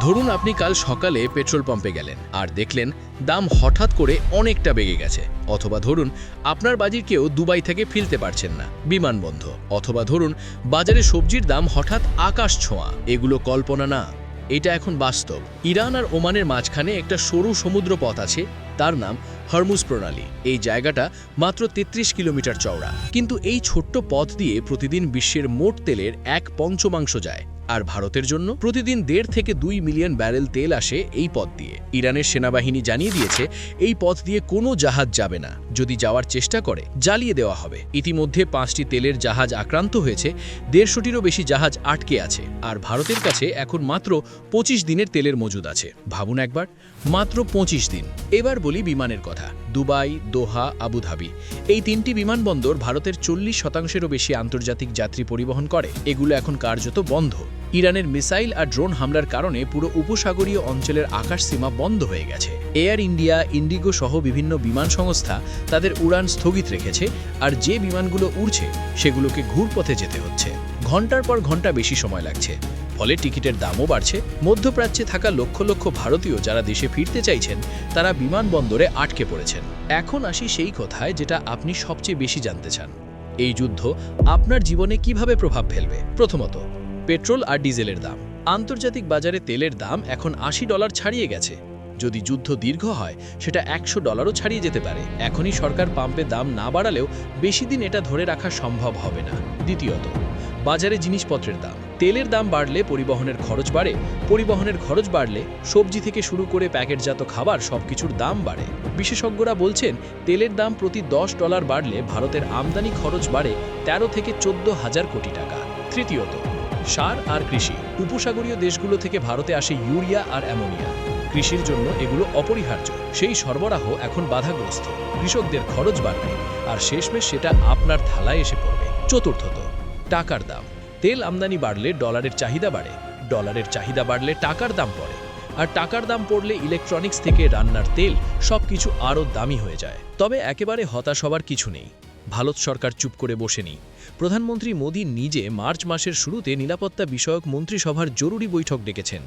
ধরুন আপনি কাল সকালে পেট্রোল পাম্পে গেলেন আর দেখলেন দাম হঠাৎ করে অনেকটা বেড়ে গেছে। অথবা ধরুন আপনার বাজির কেউ দুবাই থেকে ফিরতে পারছেন না, বিমান বন্ধ। অথবা ধরুন বাজারে সবজির দাম হঠাৎ আকাশ ছোঁয়া। এগুলো কল্পনা না, এটা এখন বাস্তব। ইরান আর ওমানের মাঝখানে একটা সরু সমুদ্র পথ আছে, তার নাম হরমুজ প্রণালী। এই জায়গাটা মাত্র ৩৩ কিলোমিটার চওড়া, কিন্তু এই ছোট্ট পথ দিয়ে প্রতিদিন বিশ্বের মোট তেলের ১/৫ যায়। আর ভারতের জন্য প্রতিদিন ১.৫ থেকে ২ মিলিয়ন ব্যারেল তেল আসে এই পথ দিয়ে। ইরানের সেনাবাহিনী জানিয়ে দিয়েছে এই পথ দিয়ে কোনো জাহাজ যাবে না, যদি যাওয়ার চেষ্টা করে জ্বালিয়ে দেওয়া হবে। ইতিমধ্যে ৫টি তেলের জাহাজ আক্রান্ত হয়েছে, ১৫০টিরও বেশি জাহাজ আটকে আছে। আর ভারতের কাছে এখন মাত্র ২৫ দিনের তেলের মজুদ আছে। ভাবুন একবার, মাত্র ২৫ দিন। এবার বলি বিমানের কথা। দুবাই, দোহা, আবুধাবি, এই ৩টি বিমানবন্দর ভারতের ৪০%-এরও বেশি আন্তর্জাতিক যাত্রী পরিবহন করে। এগুলো এখন কার্যত বন্ধ। ইরানের মিসাইল আর ড্রোন হামলার কারণে পুরো উপসাগরীয় অঞ্চলের আকাশসীমা বন্ধ হয়ে গেছে। এয়ার ইন্ডিয়া, ইন্ডিগো সহ বিভিন্ন বিমান সংস্থা তাদের উড়ান স্থগিত রেখেছে, আর যে বিমানগুলো উড়ছে সেগুলোকে ঘুরপথে যেতে হচ্ছে। ঘন্টার পর ঘন্টা বেশি সময় লাগছে, ফলে টিকিটের দামও বাড়ছে। মধ্যপ্রাচ্যে থাকা লক্ষ লক্ষ ভারতীয় যারা দেশে ফিরতে চাইছেন, তারা বিমানবন্দরে আটকে পড়েছেন। এখন আসি সেই কথায় যেটা আপনি সবচেয়ে বেশি জানতে চান। এই যুদ্ধ আপনার জীবনে কিভাবে প্রভাব ফেলবে? প্রথমত, পেট্রোল আর ডিজেলের দাম। আন্তর্জাতিক বাজারে তেলের দাম এখন $৮০ ছাড়িয়ে গেছে। যদি যুদ্ধ দীর্ঘ হয়, সেটা $১০০ও ছাড়িয়ে যেতে পারে। এখনই সরকার পাম্পে দাম না বাড়ালেও বেশি দিন এটা ধরে রাখা সম্ভব হবে না। দ্বিতীয়ত, বাজারে জিনিসপত্রের দাম। তেলের দাম বাড়লে পরিবহনের খরচ বাড়ে, পরিবহনের খরচ বাড়লে সবজি থেকে শুরু করে প্যাকেটজাত খাবার সবকিছুর দাম বাড়ে। বিশেষজ্ঞরা বলছেন তেলের দাম প্রতি $10 বাড়লে ভারতের আমদানি খরচ বাড়ে ১৩ থেকে ১৪,০০০ কোটি টাকা। তৃতীয়ত, সার আর কৃষি। উপসাগরীয় দেশগুলো থেকে ভারতে আসে ইউরিয়া আর অ্যামোনিয়া। কৃষির জন্য এগুলো অপরিহার্য। সেই সরবরাহ এখন বাধাগ্রস্ত। কৃষকদের খরচ বাড়বে, আর শেষমেশ সেটা আপনার থালায় এসে পড়বে। চতুর্থত, টাকার দাম। তেল আমদানি বাড়লে ডলারের চাহিদা বাড়ে, ডলারের চাহিদা বাড়লে টাকার দাম পড়ে, আর টাকার দাম পড়লে ইলেকট্রনিক্স থেকে রান্নার তেল সবকিছু আরও দামি হয়ে যায়। তবে একেবারে হতাশ হওয়ার কিছু নেই। ভারত সরকার চুপ করে বসেনি। প্রধানমন্ত্রী মোদী নিজে মার্চ মাসের শুরুতে নিরাপত্তা বিষয়ক মন্ত্রিসভার জরুরি বৈঠক ডেকেছেন।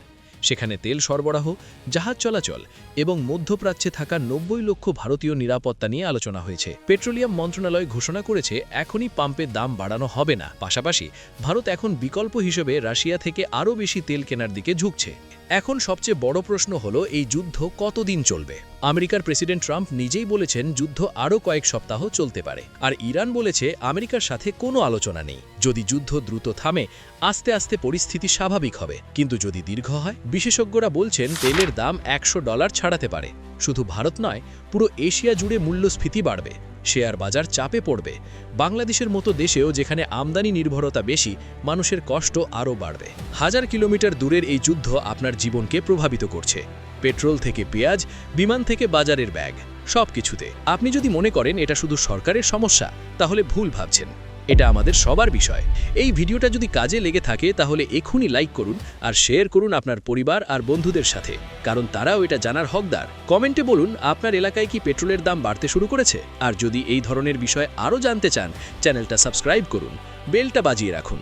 সেখানে তেল সরবরাহ, জাহাজ চলাচল এবং মধ্যপ্রাচ্যে থাকা ৯০ লক্ষ ভারতীয় নিরাপত্তা নিয়ে আলোচনা হয়েছে। পেট্রোলিয়াম মন্ত্রণালয় ঘোষণা করেছে এখনই পাম্পের দাম বাড়ানো হবে না। পাশাপাশি ভারত এখন বিকল্প হিসেবে রাশিয়া থেকে আরও বেশি তেল কেনার দিকে ঝুঁকছে। এখন সবচেয়ে বড় প্রশ্ন হলো, এই যুদ্ধ কতদিন চলবে? আমেরিকার প্রেসিডেন্ট ট্রাম্প নিজেই বলেছেন যুদ্ধ আরও কয়েক সপ্তাহ চলতে পারে। আর ইরান বলেছে আমেরিকার সাথে কোনো আলোচনা নেই। যদি যুদ্ধ দ্রুত থামে, আস্তে আস্তে পরিস্থিতি স্বাভাবিক হবে। কিন্তু যদি দীর্ঘ হয়, বিশেষজ্ঞরা বলছেন তেলের দাম $১০০ ছাড়াতে পারে। শুধু ভারত নয়, পুরো এশিয়া জুড়ে মূল্যস্ফীতি বাড়বে, শেয়ার বাজার চাপে পড়বে। বাংলাদেশের মতো দেশেও যেখানে আমদানি নির্ভরতা বেশি, মানুষের কষ্ট আরও বাড়বে। হাজার কিলোমিটার দূরের এই যুদ্ধ আপনার জীবনকে প্রভাবিত করছে। পেট্রোল থেকে পেঁয়াজ, বিমান থেকে বাজারের ব্যাগ, সবকিছুতে। আপনি যদি মনে করেন এটা শুধু সরকারের সমস্যা, তাহলে ভুল ভাবছেন। এটা আমাদের সবার বিষয়। এই ভিডিওটা যদি কাজে লেগে থাকে তাহলে এখনই লাইক করুন আর শেয়ার করুন আপনার পরিবার আর বন্ধুদের সাথে, কারণ তারাও এটা জানার হকদার। কমেন্টে বলুন আপনার এলাকায় কি পেট্রোলের দাম বাড়তে শুরু করেছে। আর যদি এই ধরনের বিষয় আরও জানতে চান, চ্যানেলটা সাবস্ক্রাইব করুন, বেলটা বাজিয়ে রাখুন।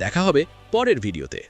দেখা হবে পরের ভিডিওতে।